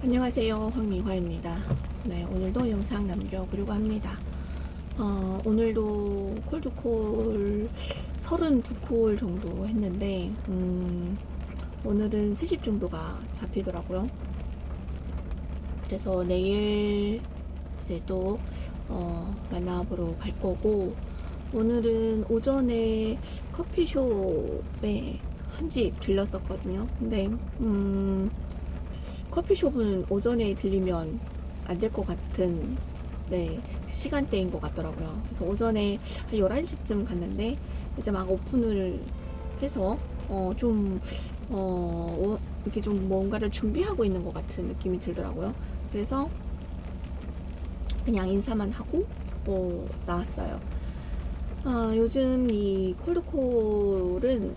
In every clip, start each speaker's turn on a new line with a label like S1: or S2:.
S1: 안녕하세요, 황미화입니다. 네, 오늘도 영상 남겨보려고 합니다. 오늘도 콜드콜 32콜 정도 했는데 오늘은 30 정도가 잡히더라고요. 그래서 내일 이제 또 만나보러 갈 거고, 오늘은 오전에 커피숍에 한 집 들렸었거든요. 근데 커피숍은 오전에 들리면 안 될 것 같은 시간대인 것 같더라고요. 그래서 오전에 한 11시쯤 갔는데 이제 막 오픈을 해서 이렇게 좀 뭔가를 준비하고 있는 것 같은 느낌이 들더라고요. 그래서 그냥 인사만 하고 나왔어요. 요즘 이 콜드콜은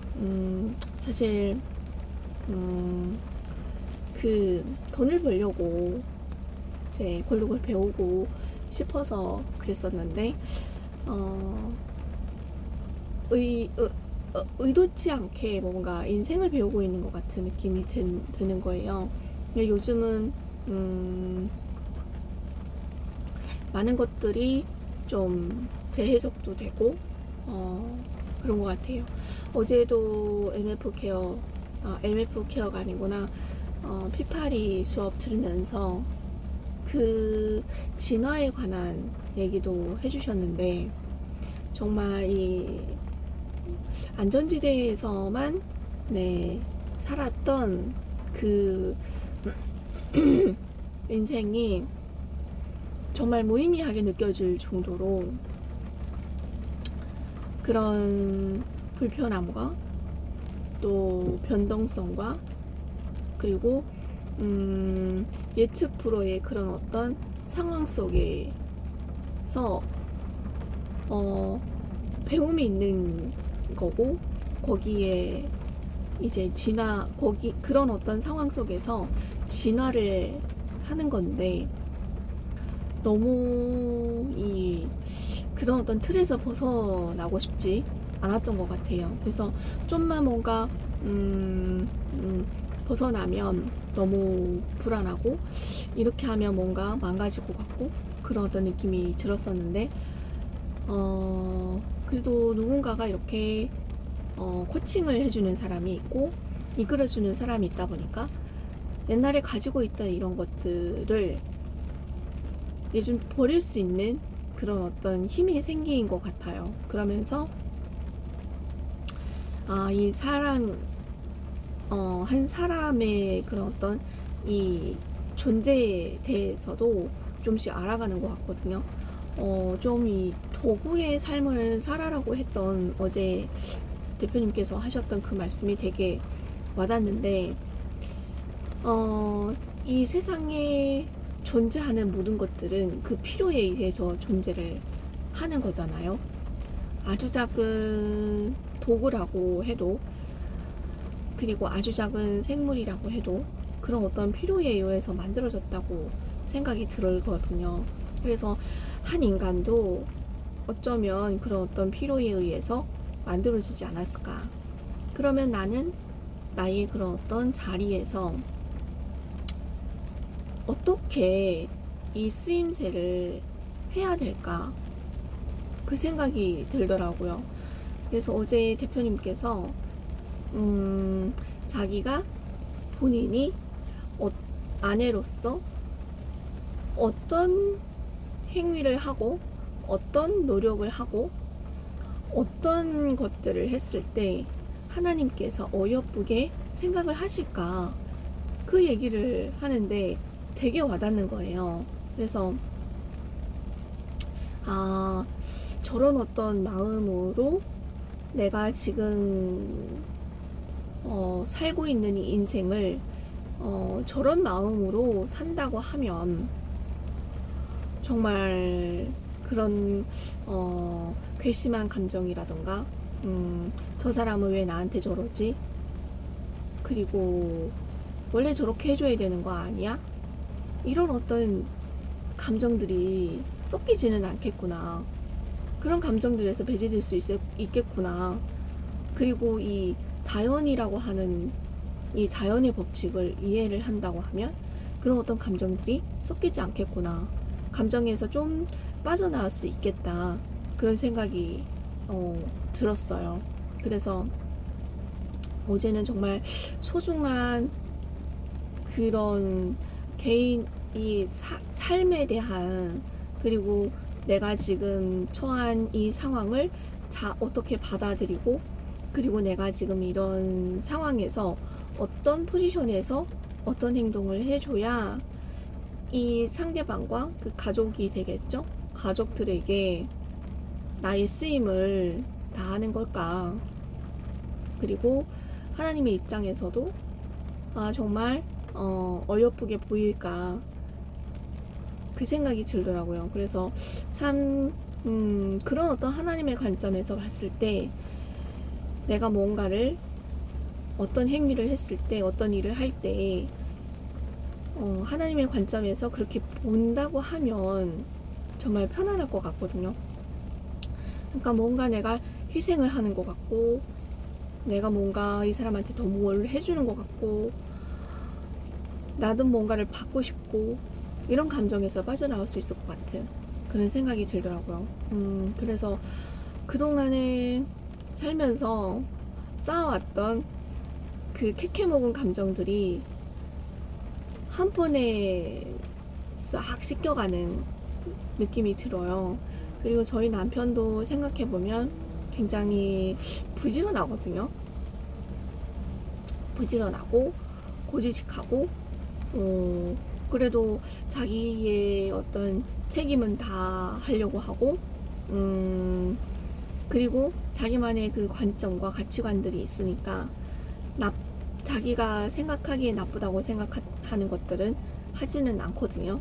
S1: 사실 그 돈을 벌려고 제 콜드콜 배우고 싶어서 그랬었는데 의도치 않게 뭔가 인생을 배우고 있는 것 같은 느낌이 드는 거예요. 근데 요즘은 많은 것들이 좀 재해석도 되고 그런 것 같아요. 어제도 MF 케어가 아니구나. 피파리 수업 들으면서 그 진화에 관한 얘기도 해주셨는데, 정말 이 안전지대에서만 살았던 그 인생이 정말 무의미하게 느껴질 정도로 그런 불편함과 또 변동성과 그리고 예측 불허의 그런 어떤 상황 속에서 배움이 있는 거고, 거기에 이제 그런 어떤 상황 속에서 진화를 하는 건데, 너무 그런 어떤 틀에서 벗어나고 싶지 않았던 것 같아요. 그래서 좀만 뭔가 벗어나면 너무 불안하고, 이렇게 하면 뭔가 망가질 것 같고 그런 어떤 느낌이 들었었는데, 그래도 누군가가 이렇게 코칭을 해주는 사람이 있고 이끌어주는 사람이 있다 보니까 옛날에 가지고 있던 이런 것들을 요즘 버릴 수 있는 그런 어떤 힘이 생긴 것 같아요. 그러면서 이 한 사람의 그런 어떤 이 존재에 대해서도 좀씩 알아가는 것 같거든요. 좀 이 도구의 삶을 살아라고 했던 어제 대표님께서 하셨던 그 말씀이 되게 와닿는데, 이 세상에 존재하는 모든 것들은 그 필요에 의해서 존재를 하는 거잖아요. 아주 작은 도구라고 해도, 그리고 아주 작은 생물이라고 해도 그런 어떤 필요에 의해서 만들어졌다고 생각이 들거든요. 그래서 한 인간도 어쩌면 그런 어떤 필요에 의해서 만들어지지 않았을까. 그러면 나는 나의 그런 어떤 자리에서 어떻게 이 쓰임새를 해야 될까, 그 생각이 들더라고요. 그래서 어제 대표님께서 자기가 본인이 아내로서 어떤 행위를 하고 어떤 노력을 하고 어떤 것들을 했을 때 하나님께서 어여쁘게 생각을 하실까, 그 얘기를 하는데 되게 와닿는 거예요. 그래서 저런 어떤 마음으로 내가 지금 살고 있는 이 인생을 저런 마음으로 산다고 하면 정말 그런 괘씸한 감정이라던가, 저 사람은 왜 나한테 저러지? 그리고 원래 저렇게 해줘야 되는 거 아니야? 이런 어떤 감정들이 섞이지는 않겠구나. 그런 감정들에서 배제될 수 있겠구나. 그리고 이 자연이라고 하는 이 자연의 법칙을 이해를 한다고 하면 그런 어떤 감정들이 섞이지 않겠구나. 감정에서 좀 빠져나올 수 있겠다. 그런 생각이 들었어요. 그래서 어제는 정말 소중한 그런 개인이 삶에 대한, 그리고 내가 지금 처한 이 상황을 어떻게 받아들이고, 그리고 내가 지금 이런 상황에서 어떤 포지션에서 어떤 행동을 해줘야 이 상대방과 그 가족이 되겠죠? 가족들에게 나의 쓰임을 다하는 걸까? 그리고 하나님의 입장에서도 정말 어여쁘게 보일까? 그 생각이 들더라고요. 그래서 참 그런 어떤 하나님의 관점에서 봤을 때 내가 뭔가를 어떤 행위를 했을 때, 어떤 일을 할 때 하나님의 관점에서 그렇게 본다고 하면 정말 편안할 것 같거든요. 그러니까 뭔가 내가 희생을 하는 것 같고, 내가 뭔가 이 사람한테 더 뭘 해주는 것 같고, 나도 뭔가를 받고 싶고, 이런 감정에서 빠져나올 수 있을 것 같은 그런 생각이 들더라고요. 그래서 그동안에 살면서 쌓아왔던 그 캐캐먹은 감정들이 한 번에 싹 씻겨가는 느낌이 들어요. 그리고 저희 남편도 생각해보면 굉장히 부지런하거든요. 부지런하고 고지식하고 그래도 자기의 어떤 책임은 다 하려고 하고 그리고 자기만의 그 관점과 가치관들이 있으니까 자기가 생각하기에 나쁘다고 생각하는 것들은 하지는 않거든요.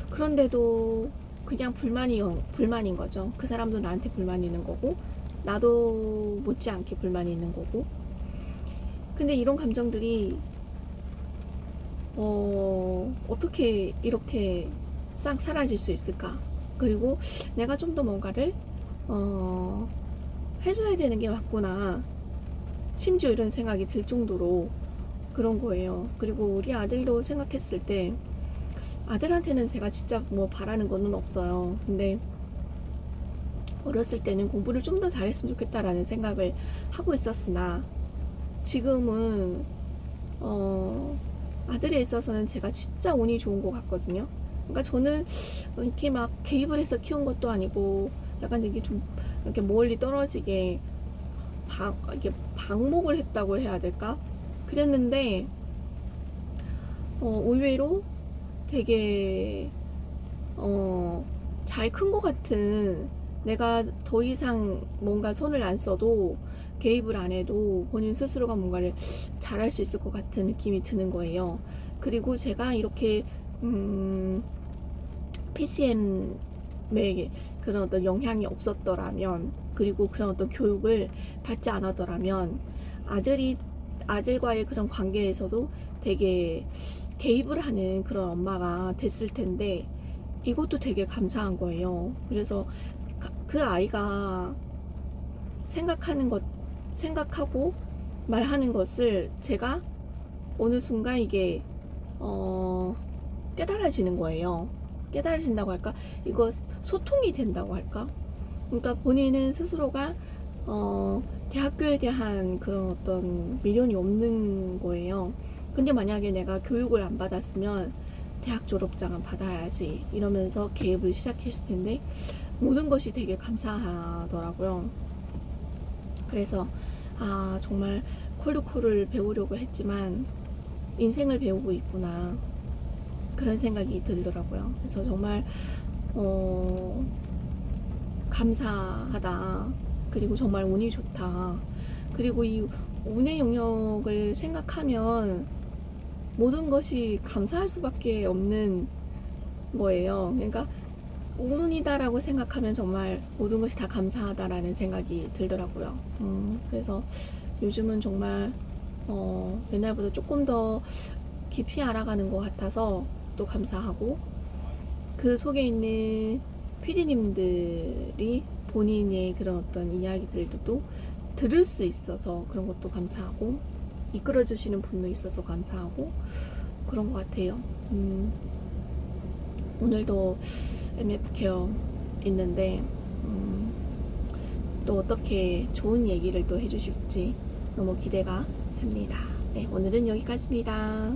S1: 그런데도 그냥 불만인 거죠. 그 사람도 나한테 불만이 있는 거고, 나도 못지않게 불만이 있는 거고. 근데 이런 감정들이 어떻게 이렇게 싹 사라질 수 있을까? 그리고 내가 좀 더 뭔가를 해줘야 되는 게 맞구나. 심지어 이런 생각이 들 정도로 그런 거예요. 그리고 우리 아들도 생각했을 때, 아들한테는 제가 진짜 뭐 바라는 거는 없어요. 근데 어렸을 때는 공부를 좀 더 잘했으면 좋겠다라는 생각을 하고 있었으나, 지금은 아들에 있어서는 제가 진짜 운이 좋은 것 같거든요. 그러니까 저는 이렇게 막 개입을 해서 키운 것도 아니고, 약간 이게 좀 이렇게 멀리 떨어지게 이게 방목을 했다고 해야 될까? 그랬는데 의외로 되게 잘 큰 것 같은, 내가 더 이상 뭔가 손을 안 써도, 개입을 안 해도 본인 스스로가 뭔가를 잘할 수 있을 것 같은 느낌이 드는 거예요. 그리고 제가 이렇게 PCM에 그런 어떤 영향이 없었더라면, 그리고 그런 어떤 교육을 받지 않았더라면, 아들과의 그런 관계에서도 되게 개입을 하는 그런 엄마가 됐을 텐데, 이것도 되게 감사한 거예요. 그래서 그 아이가 생각하고 말하는 것을 제가 어느 순간 이게 깨달아지는 거예요. 깨달아진다고 할까? 이거 소통이 된다고 할까? 그러니까 본인은 스스로가 대학교에 대한 그런 어떤 미련이 없는 거예요. 근데 만약에 내가 교육을 안 받았으면 대학 졸업장은 받아야지 이러면서 개입을 시작했을 텐데, 모든 것이 되게 감사하더라고요. 그래서 정말 콜드콜을 배우려고 했지만 인생을 배우고 있구나, 그런 생각이 들더라고요. 그래서 정말 감사하다. 그리고 정말 운이 좋다. 그리고 이 운의 영역을 생각하면 모든 것이 감사할 수밖에 없는 거예요. 그러니까 운이다라고 생각하면 정말 모든 것이 다 감사하다라는 생각이 들더라고요. 그래서 요즘은 정말 옛날보다 조금 더 깊이 알아가는 것 같아서 또 감사하고, 그 속에 있는 PD님들이 본인의 그런 어떤 이야기들도 들을 수 있어서 그런 것도 감사하고, 이끌어 주시는 분도 있어서 감사하고, 그런 것 같아요. 오늘도 MF 케어 있는데 또 어떻게 좋은 얘기를 또 해주실지 너무 기대가 됩니다. 네, 오늘은 여기까지입니다.